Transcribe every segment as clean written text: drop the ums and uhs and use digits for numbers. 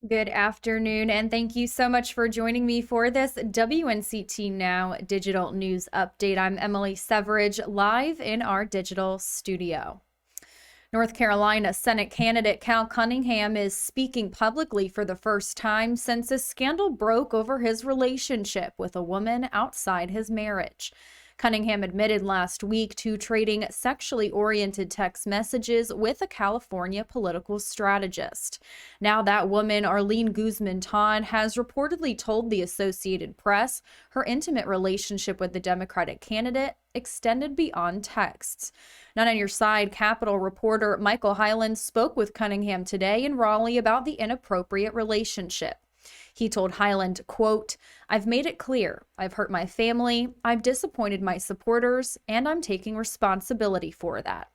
Good afternoon, and thank you so much for joining me for this WNCT Now digital news update. I'm Emily Severidge, live in our digital studio. North Carolina Senate candidate Cal Cunningham is speaking publicly for the first time since a scandal broke over his relationship with a woman outside his marriage. Cunningham admitted last week to trading sexually oriented text messages with a California political strategist. Now that woman, Arlene Guzman-Todd, has reportedly told the Associated Press her intimate relationship with the Democratic candidate extended beyond texts. Not on your side, Capitol reporter Michael Hyland spoke with Cunningham today in Raleigh about the inappropriate relationship. He told Hyland, quote, "I've made it clear. I've hurt my family, I've disappointed my supporters, and I'm taking responsibility for that."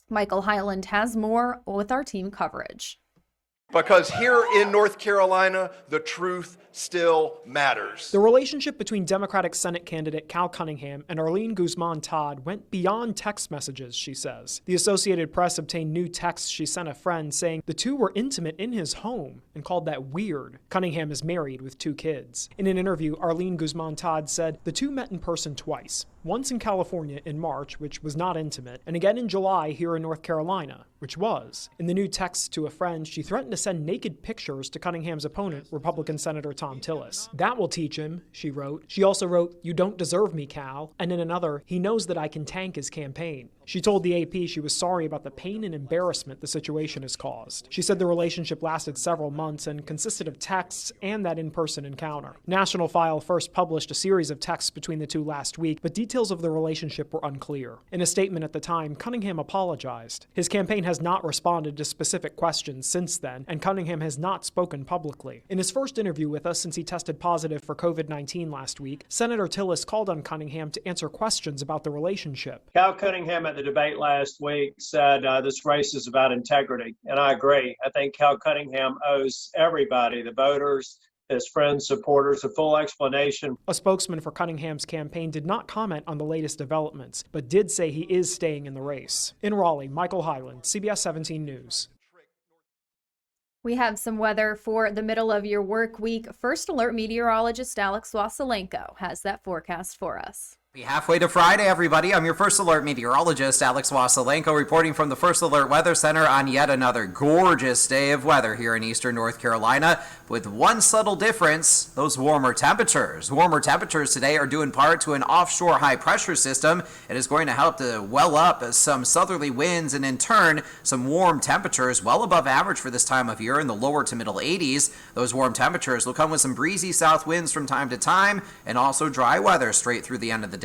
Michael Hyland has more with our team coverage. Because here in North Carolina, the truth still matters. The relationship between Democratic Senate candidate Cal Cunningham and Arlene Guzman-Todd went beyond text messages, she says. The Associated Press obtained new texts she sent a friend saying the two were intimate in his home and called that weird. Cunningham is married with 2 kids. In an interview, Arlene Guzman-Todd said the two met in person twice. Once in California in March, which was not intimate, and again in July here in North Carolina, which was. In the new text to a friend, she threatened to send naked pictures to Cunningham's opponent, Republican Senator Tom Tillis. "That will teach him," she wrote. She also wrote, "You don't deserve me, Cal." And in another, "He knows that I can tank his campaign." She told the AP she was sorry about the pain and embarrassment the situation has caused. She said the relationship lasted several months and consisted of texts and that in-person encounter. National File first published a series of texts between the two last week, but details of the relationship were unclear. In a statement at the time, Cunningham apologized. His campaign has not responded to specific questions since then, and Cunningham has not spoken publicly. In his first interview with us since he tested positive for COVID-19 last week, Senator Tillis called on Cunningham to answer questions about the relationship. Cal Cunningham at the debate last week said this race is about integrity, and I agree. I think Cal Cunningham owes everybody, the voters, his friends, supporters, a full explanation. A spokesman for Cunningham's campaign did not comment on the latest developments, but did say he is staying in the race. In Raleigh, Michael Hyland, CBS 17 News. We have some weather for the middle of your work week. First Alert meteorologist Alex Wassilenko has that forecast for us. Halfway to Friday, everybody. I'm your First Alert meteorologist, Alex Wassilenko, reporting from the First Alert Weather Center on yet another gorgeous day of weather here in eastern North Carolina, with one subtle difference: those warmer temperatures. Warmer temperatures today are due in part to an offshore high-pressure system. It is going to help to well up some southerly winds and, in turn, some warm temperatures well above average for this time of year in the lower to middle 80s. Those warm temperatures will come with some breezy south winds from time to time and also dry weather straight through the end of the day.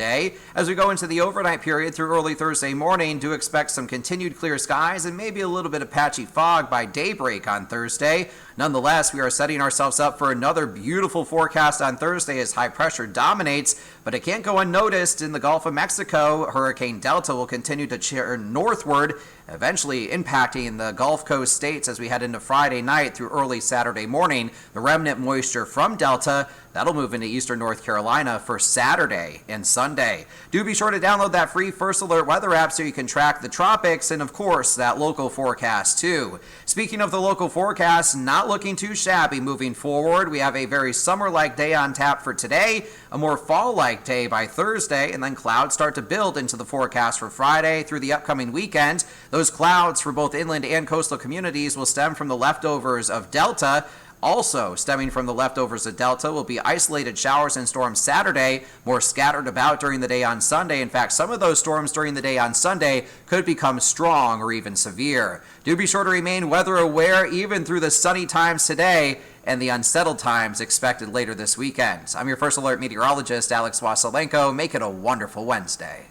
As we go into the overnight period through early Thursday morning, do expect some continued clear skies and maybe a little bit of patchy fog by daybreak on Thursday. Nonetheless, we are setting ourselves up for another beautiful forecast on Thursday as high pressure dominates, but it can't go unnoticed in the Gulf of Mexico. Hurricane Delta will continue to churn northward, eventually impacting the Gulf Coast states as we head into Friday night through early Saturday morning. The remnant moisture from Delta, that'll move into eastern North Carolina for Saturday and Sunday. Do be sure to download that free First Alert weather app so you can track the tropics and, of course, that local forecast too. Speaking of the local forecast, not looking too shabby moving forward. We have a very summer-like day on tap for today, a more fall-like day by Thursday, and then clouds start to build into the forecast for Friday through the upcoming weekend. Those clouds for both inland and coastal communities will stem from the leftovers of Delta. Also stemming from the leftovers of Delta will be isolated showers and storms Saturday, more scattered about during the day on Sunday. In fact, some of those storms during the day on Sunday could become strong or even severe. Do be sure to remain weather aware even through the sunny times today and the unsettled times expected later this weekend. I'm your First Alert meteorologist, Alex Wassilenko. Make it a wonderful Wednesday.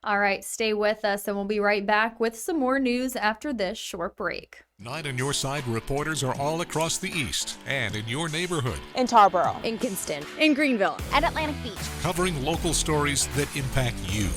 All right, stay with us and we'll be right back with some more news after this short break. 9 on Your Side reporters are all across the East and in your neighborhood. In Tarboro. In Kinston. In Greenville. At Atlantic Beach. Covering local stories that impact you.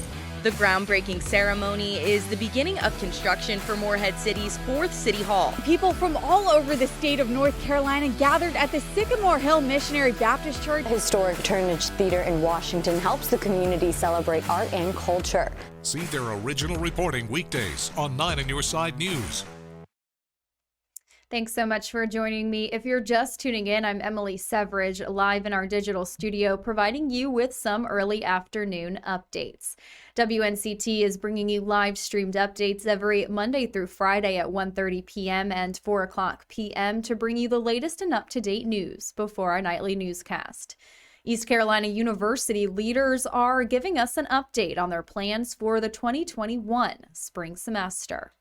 The groundbreaking ceremony is the beginning of construction for Morehead City's 4th City Hall. People from all over the state of North Carolina gathered at the Sycamore Hill Missionary Baptist Church. Historic Turnage Theater in Washington helps the community celebrate art and culture. See their original reporting weekdays on 9 on Your Side News. Thanks so much for joining me. If you're just tuning in, I'm Emily Severidge, live in our digital studio, providing you with some early afternoon updates. WNCT is bringing you live streamed updates every Monday through Friday at 1:30 p.m. and 4 o'clock p.m. to bring you the latest and up-to-date news before our nightly newscast. East Carolina University leaders are giving us an update on their plans for the 2021 spring semester.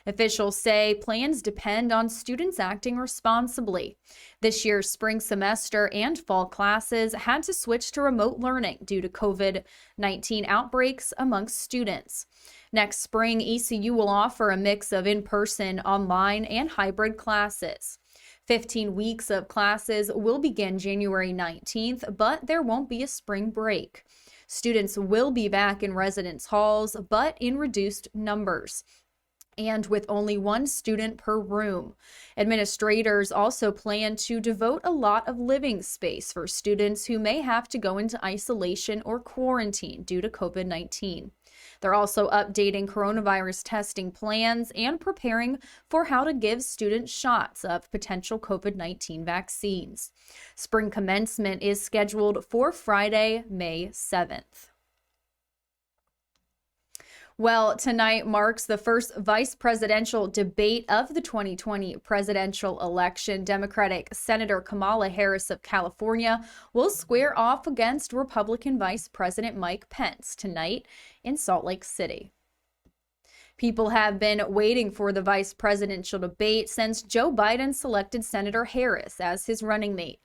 Officials say plans depend on students acting responsibly. This year's spring semester and fall classes had to switch to remote learning due to COVID-19 outbreaks amongst students. Next spring, ECU will offer a mix of in-person, online, and hybrid classes. 15 weeks of classes will begin January 19th, but there won't be a spring break. Students will be back in residence halls, but in reduced numbers, and with only one student per room. Administrators also plan to devote a lot of living space for students who may have to go into isolation or quarantine due to COVID-19. They're also updating coronavirus testing plans and preparing for how to give students shots of potential COVID-19 vaccines. Spring commencement is scheduled for Friday, May 7th. Well, tonight marks the first vice presidential debate of the 2020 presidential election. Democratic Senator Kamala Harris of California will square off against Republican Vice President Mike Pence tonight in Salt Lake City. People have been waiting for the vice presidential debate since Joe Biden selected Senator Harris as his running mate.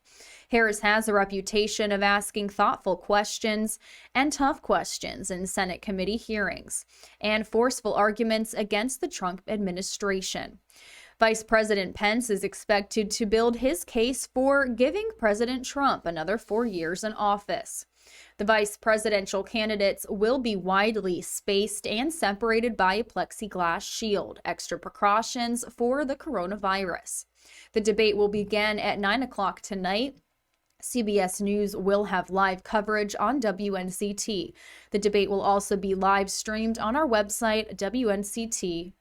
Harris has a reputation of asking thoughtful questions and tough questions in Senate committee hearings and forceful arguments against the Trump administration. Vice President Pence is expected to build his case for giving President Trump another 4 years in office. The vice presidential candidates will be widely spaced and separated by a plexiglass shield, extra precautions for the coronavirus. The debate will begin at 9 o'clock tonight. CBS News will have live coverage on WNCT. The debate will also be live streamed on our website, WNCT.com.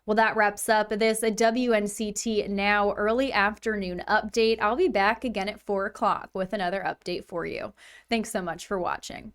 Well, that wraps up this WNCT Now early afternoon update. I'll be back again at 4 o'clock with another update for you. Thanks so much for watching.